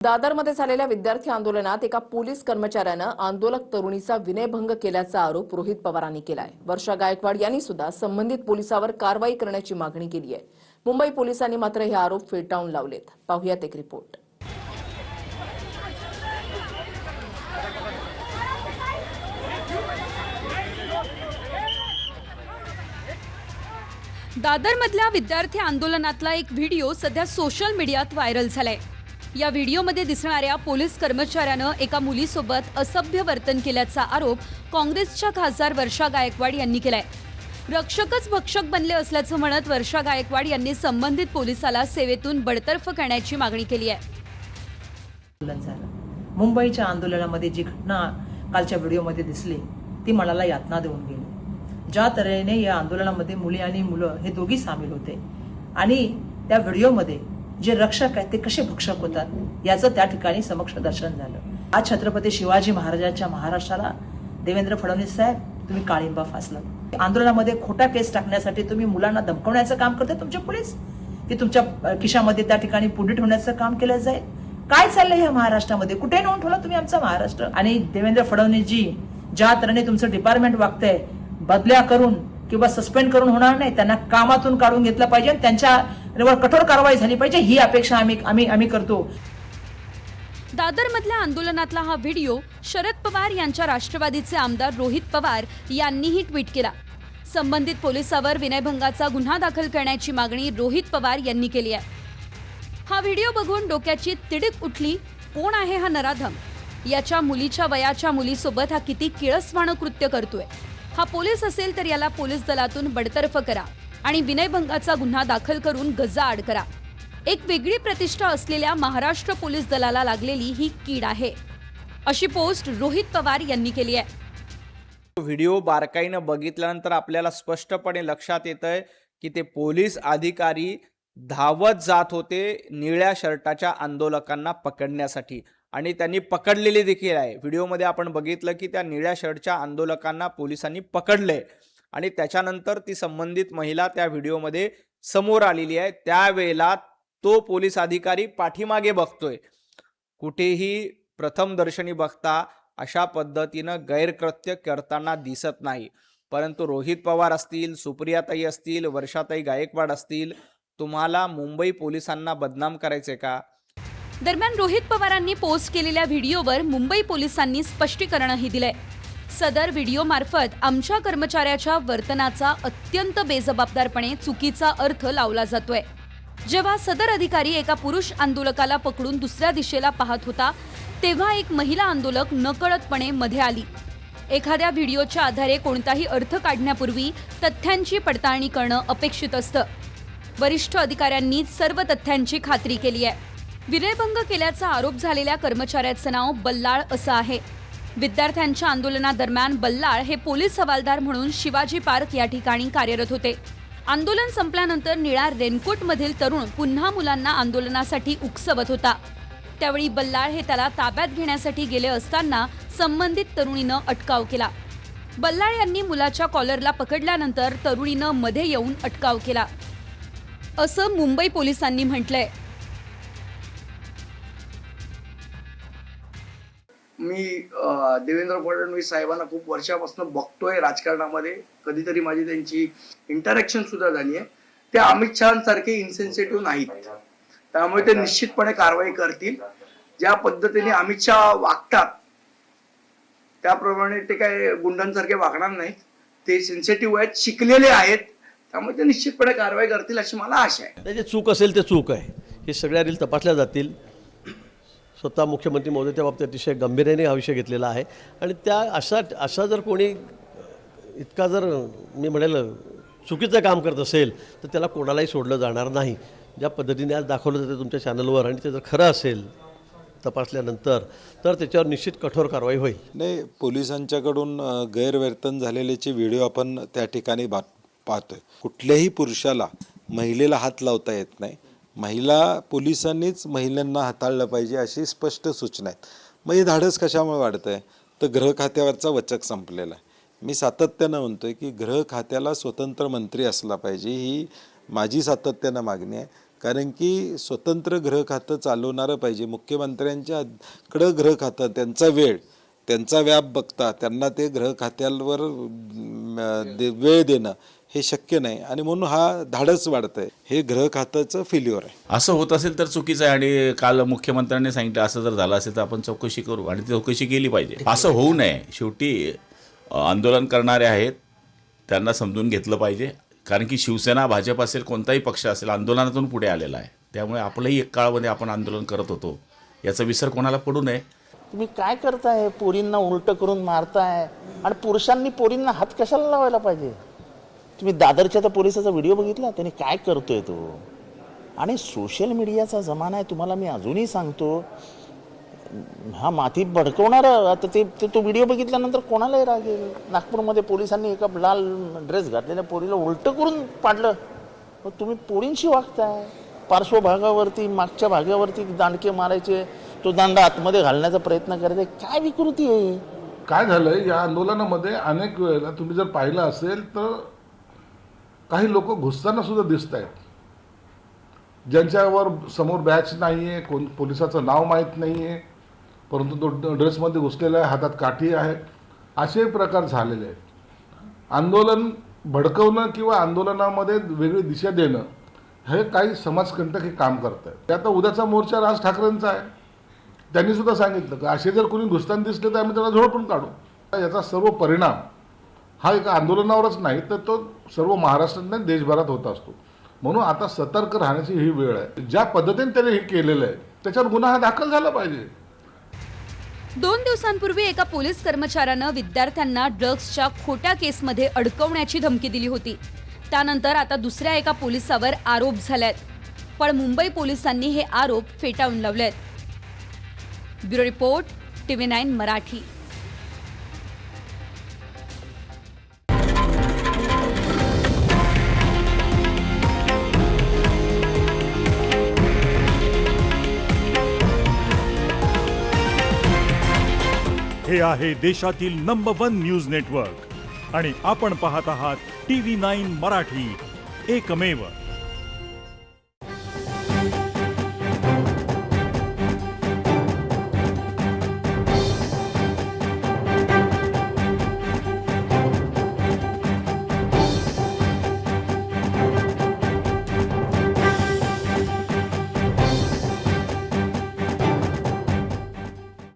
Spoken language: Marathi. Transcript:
दादरमध्ये झालेल्या विद्यार्थी आंदोलनात एका पोलीस कर्मचाऱ्यानं आंदोलक तरुणीचा विनयभंग केल्याचा आरोप रोहित पवारांनी केलाय। वर्षा गायकवाड यांनी सुद्धा संबंधित पोलिसावर कारवाई करण्याची मागणी केली आहे। मुंबई पोलिसांनी मात्र हे आरोप फेटाळून लावलेत। पाहूयात एक रिपोर्ट। दादरमधल्या विद्यार्थी आंदोलनातला एक व्हिडिओ सध्या सोशल मीडियात व्हायरल झालाय। या व्हिडिओमध्ये दिसणाऱ्या पोलीस कर्मचाऱ्यानं एका मुलीसोबत असभ्य वर्तन केल्याचा आरोप काँग्रेसच्या खासदार वर्षा गायकवाड यांनी केलाय। रक्षकच भक्षक बनले असल्याचं म्हणत वर्षा गायकवाड यांनी संबंधित पोलिसाला सेवेतून बडतर्फ करण्याची मागणी केली आहे। मुंबईच्या आंदोलनामध्ये जी घटना कालच्या व्हिडिओमध्ये दिसली ती मनाला यातना देऊन गेली। ज्या तऱ्हेने या आंदोलनामध्ये मुली आणि मुलं हे दोघी सामील होते आणि त्या व्हिडिओमध्ये जे रक्षक आहेत ते कसे भक्षक होतात याचं त्या ठिकाणी समक्ष दर्शन झालं। आज छत्रपती शिवाजी महाराजांच्या महाराष्ट्राला देवेंद्र फडणवीस साहेब तुम्ही काळिंबा फासलात। आंदोलनामध्ये खोटा केस टाकण्यासाठी तुम्ही मुलांना धमकवण्याचं काम करते तुमचे पोलीस, की तुमच्या खिशामध्ये त्या ठिकाणी पुढे ठेवण्याचं काम केलं जाईल। काय चाललंय या महाराष्ट्रामध्ये? कुठे नेऊन ठेवला तुम्ही आमचा महाराष्ट्र? आणि देवेंद्र फडणवीसजी ज्या तऱ्हेने तुमचं डिपार्टमेंट वागतंय, बदल्या करून किंवा सस्पेंड करून होणार नाही, त्यांना कामातून काढून घेतलं पाहिजे, त्यांच्यावर कठोर कारवाई झाली पाहिजे ही अपेक्षा आम्ही करतो। दादरमधल्या आंदोलनातला हा व्हिडिओ शरद पवार यांच्या राष्ट्रवादीचे आमदार रोहित पवार यांनीही ट्विट केला। संबंधित पोलिसावर विनयभंगाचा गुन्हा दाखल करण्याची मागणी रोहित पवार यांनी केली आहे। हा व्हिडिओ बघून डोक्याची तिडीक उठली। कोण आहे हा नराधम? याच्या मुलीच्या वयाच्या मुलीसोबत हा किती किळसवाणं कृत्य करतोय? हा पोलीस असेल तर याला पोलीस दलातून बडतर्फ करा आणि विनयभंगाचा गुन्हा दाखल करून गजाआड करा। एक वेगळी प्रतिष्ठा असलेल्या महाराष्ट्र पोलीस दलाला लागलेली ही कीड आहे, अशी पोस्ट रोहित पवार यांनी केली आहे। व्हिडिओ बारकाईनं बघितल्यानंतर आपल्याला स्पष्टपणे लक्षात येतंय की ते पोलीस अधिकारी धावत जात होते निळ्या शर्टाच्या आंदोलकांना पकडण्यासाठी आणि त्यांनी पकडलेले देखील आहे। व्हिडिओमध्ये आपण बघितलं की त्या निळ्या शर्टच्या आंदोलकांना पोलिसांनी पकडले आणि त्याच्यानंतर ती संबंधित महिला त्या व्हिडिओमध्ये समोर आलेली आहे। त्यावेळेला तो पोलीस अधिकारी पाठीमागे बघतोय। कुठेही प्रथमदर्शनी बघता अशा पद्धतीनं गैरकृत्य करताना दिसत नाही। परंतु रोहित पवार असतील, सुप्रियाताई असतील, वर्षाताई गायकवाड असतील, तुम्हाला मुंबई पोलिसांना बदनाम करायचे का? दरम्यान रोहित पवारांनी पोस्ट केलेल्या व्हिडिओवर मुंबई पोलिसांनी स्पष्टीकरणही दिलंय। सदर व्हिडिओ मार्फत आमच्या कर्मचाऱ्याच्या वर्तनाचा अत्यंत बेजबाबदारपणे चुकीचा अर्थ लावला जातोय। जेव्हा सदर अधिकारी एका पुरुष आंदोलकाला पकडून दुसऱ्या दिशेला पाहत होता तेव्हा एक महिला आंदोलक नकळतपणे मध्ये आली। एखाद्या व्हिडिओच्या आधारे कोणताही अर्थ काढण्यापूर्वी तथ्यांची पडताळणी करणं अपेक्षित असतं। वरिष्ठ अधिकाऱ्यांनी सर्व तथ्यांची खात्री केली आहे। विनयभंग केल्याचा आरोप झालेल्या कर्मचाऱ्याचं नाव बल्लाळ असं आहे। विद्यार्थ्यांच्या आंदोलनादरम्यान बल्लाळ हे पोलीस हवालदार म्हणून शिवाजी पार्क या ठिकाणी कार्यरत होते। आंदोलन संपल्यानंतर निळा रेनकोटमधील तरुण पुन्हा मुलांना आंदोलनासाठी उकसवत होता। त्यावेळी बल्लाळ हे त्याला ताब्यात घेण्यासाठी गेले असताना संबंधित तरुणीनं अटकाव केला। बल्लाळ यांनी मुलाच्या कॉलरला पकडल्यानंतर तरुणीनं मध्ये येऊन अटकाव केला, असं मुंबई पोलिसांनी म्हटलंय। मी देवेंद्र फडणवीस साहेबांना खूप वर्षापासून बघतोय राजकारणामध्ये, कधीतरी माझी त्यांची इंटरॅक्शन सुद्धा झाली आहे। ते अमित शहांसारखे इन्सेन्सिटिव्ह नाहीत, त्यामुळे ते निश्चितपणे कारवाई करतील। ज्या पद्धतीने अमित शहा वागतात त्याप्रमाणे ते काय गुंडांसारखे वागणार नाहीत। ते सेन्सिटिव्ह आहेत, शिकलेले आहेत, त्यामुळे ते निश्चितपणे कारवाई करतील अशी मला आशा आहे। जे चूक असेल ते चूक आहे, हे सगळ्या रील तपासल्या जातील। स्वतः मुख्यमंत्री महोदय त्या बाबतीत अतिशय गंभीर्याने हा विषय घेतलेला आहे आणि त्या असा जर कोणी इतका जर मी म्हणेल चुकीचं काम करत असेल तर त्याला कोणालाही सोडलं जाणार नाही। ज्या पद्धतीने आज दाखवलं जातं तुमच्या चॅनलवर आणि ते जर खरं असेल तपासल्यानंतर तर त्याच्यावर निश्चित कठोर कारवाई होईल। नाही, पोलिसांच्याकडून गैरवर्तन झालेल्याचे व्हिडिओ आपण त्या ठिकाणी पाहतोय। कुठल्याही पुरुषाला महिलेला हात लावता येत नाही, महिला पोलिसांनीच महिलांना हाताळलं पाहिजे अशी स्पष्ट सूचना आहेत। मग हे धाडस कशामुळे वाढतंय? तर गृह खात्यावरचा वचक संपलेला आहे। मी सातत्यानं म्हणतोय की गृह खात्याला स्वतंत्र मंत्री असला पाहिजे, ही माझी सातत्यानं मागणी आहे। कारण की स्वतंत्र गृह खातं चालवणारं पाहिजे. मुख्यमंत्र्यांच्याकडं गृह खातं, त्यांचा वेळ, त्यांचा व्याप बघता त्यांना ते गृह खात्यावर वेळ देणं हे शक्य नाही आणि म्हणून हा धाडस वाढतंय. हे गृह खात्याचं फेल्युअर आहे. असं होत असेल तर चुकीचं आहे आणि काल मुख्यमंत्र्यांनी सांगितलं असं जर झालं असेल तर आपण चौकशी करू आणि ती चौकशी केली पाहिजे. असं होऊ नये. शेवटी आंदोलन करणारे आहेत, त्यांना समजून घेतलं पाहिजे. कारण की शिवसेना, भाजप असेल, कोणताही पक्ष असेल, आंदोलनातून पुढे आलेला आहे. त्यामुळे आपलंही एक काळामध्ये आपण आंदोलन करत होतो, याचा विसर कोणाला पडू नये. तुम्ही काय करताय? पोरींना उलटं करून मारताय आणि पुरुषांनी पोरींना हात कशाला लावायला पाहिजे? तुम्ही दादरच्या त्या पोलिसाचा व्हिडिओ बघितला, त्याने काय करतोय तो? आणि सोशल मीडियाचा जमाना आहे. तुम्हाला मी अजूनही सांगतो, हा माती भडकवणारा. आता तो व्हिडिओ बघितल्यानंतर कोणालाही राग येईल. नागपूरमध्ये पोलिसांनी एका लाल ड्रेस घातलेल्या पोरीला उलटं करून पाडलं. मग तुम्ही पोरींशी वागताय. पार्श्वभागावरती, मागच्या भागावरती दांडके मारायचे, तो दांडा आतमध्ये घालण्याचा प्रयत्न करायचा. काय विकृती आहे? काय झालंय या आंदोलनामध्ये अनेक वेळेला तुम्ही जर पाहिलं असेल तर काही लोक घुसताना सुद्धा दिसत आहेत, ज्यांच्यावर समोर बॅच नाहीये, कोण पोलिसाचं नाव माहीत नाहीये, परंतु तो ड्रेसमध्ये घुसलेला आहे, हातात काठी आहे. असे प्रकार झालेले आहेत. आंदोलन भडकवणं किंवा आंदोलनामध्ये वेगळी दिशा देणं हे काही समाजकंटक हे काम करत आहेत. आता उद्याचा मोर्चा राज ठाकरेंचा आहे. त्यांनी सुद्धा सांगितलं की असे जर कोणी घुसताना दिसले तर आम्ही त्यांना झोडपून काढू. याचा सर्व परिणाम हा एका आंदोलनावरच नाही तर तो सर्व महाराष्ट्रात नाही देशभरात होत असतो. म्हणून आता सतर्क राहण्याची ही वेळ आहे. ज्या पद्धतीने त्याने हे केलेलं आहे त्याच्यावर गुन्हा हा दाखल झाला पाहिजे. 2 दिवसांपूर्वी एका पोलीस कर्मचाऱ्यानं विद्यार्थ्यांना ड्रग्सच्या खोट्या केसमध्ये अडकवण्याची धमकी दिली होती. त्यानंतर आता दुसऱ्या एका पोलिसावर आरोप झालेत. पण मुंबई पोलिसांनी हे आरोप फेटाळून लावलेत. Bureau report, TV9 Marathi. हे आहे देशातील नंबर 1 न्यूज नेटवर्क आणि आपण पाहत आहात TV9 मराठी, एकमेव.